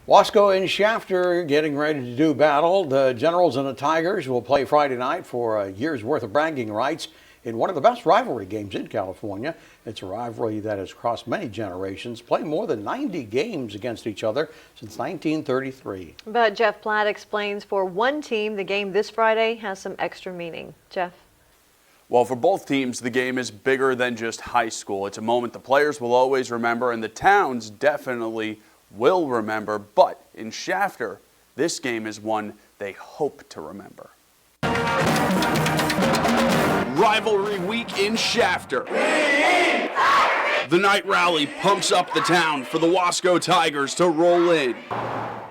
Wasco and Shafter getting ready to do battle. The Generals and the Tigers will play Friday night for a year's worth of bragging rights in one of the best rivalry games in California. It's a rivalry that has crossed many generations, playing more than 90 games against each other since 1933. But Jeff Platt explains for one team, the game this Friday has some extra meaning. Jeff? Well, for both teams, the game is bigger than just high school. It's a moment the players will always remember, and the towns definitely will remember. But in Shafter, this game is one they hope to remember. Rivalry week in Shafter. The night rally pumps up the town for the Wasco Tigers to roll in.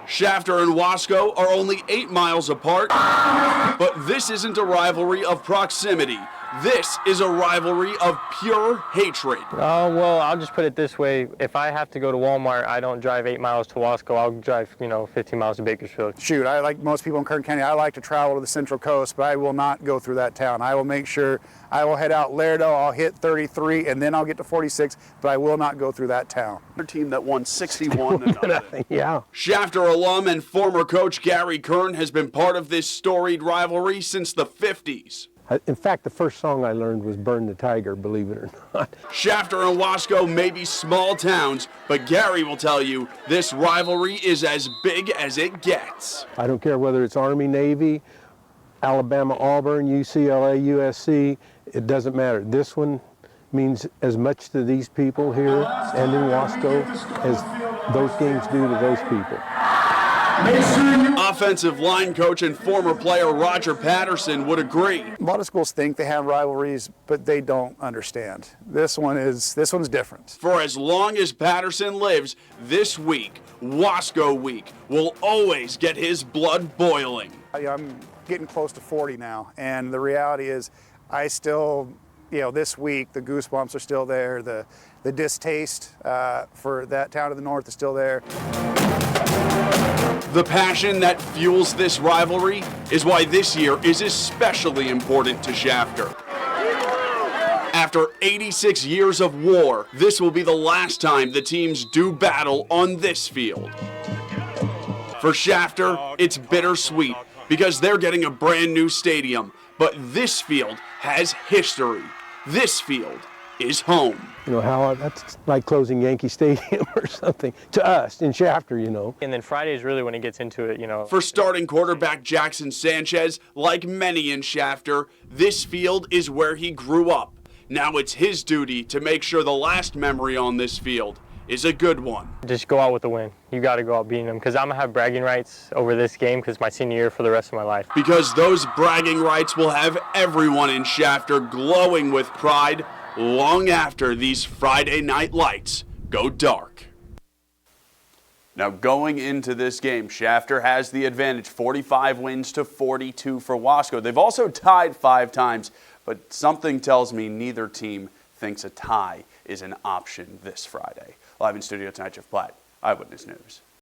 Shafter and Wasco are only 8 miles apart, but this isn't a rivalry of proximity. This is a rivalry of pure hatred. Well, I'll just put it this way. If I have to go to Walmart, I don't drive 8 miles to Wasco. I'll drive, 15 miles to Bakersfield. Shoot, I like most people in Kern County, I like to travel to the Central Coast, but I will not go through that town. I will make sure I will head out Lerdo, I'll hit 33, and then I'll get to 46, but I will not go through that town. A team that won 61-0. Yeah. Shafter alum and former coach Gary Kern has been part of this storied rivalry since the 50s. In fact, the first song I learned was Burn the Tiger, believe it or not. Shafter and Wasco may be small towns, but Gary will tell you this rivalry is as big as it gets. I don't care whether it's Army, Navy, Alabama, Auburn, UCLA, USC, it doesn't matter. This one means as much to these people here and in Wasco as those games do to those people. Offensive line coach and former player Roger Patterson would agree. A lot of schools think they have rivalries, but they don't understand. This one's different. For as long as Patterson lives, this week, Wasco week, will always get his blood boiling. I'm getting close to 40 now, and the reality is I still, this week the goosebumps are still there, the distaste for that town to the north is still there. The passion that fuels this rivalry is why this year is especially important to Shafter. After 86 years of war, this will be the last time the teams do battle on this field. For Shafter, it's bittersweet because they're getting a brand new stadium, but this field has history. This field is home. How that's like closing Yankee Stadium or something to us in Shafter, And then Friday is really when it gets into it, For starting quarterback Jackson Sanchez, like many in Shafter, this field is where he grew up. Now it's his duty to make sure the last memory on this field is a good one. Just go out with the win. You got to go out beating them because I'm going to have bragging rights over this game because it's my senior year for the rest of my life. Because those bragging rights will have everyone in Shafter glowing with pride long after these Friday night lights go dark. Now going into this game, Shafter has the advantage, 45 wins to 42 for Wasco. They've also tied 5 times, but something tells me neither team thinks a tie is an option this Friday. Live in studio tonight, Jeff Platt, Eyewitness News.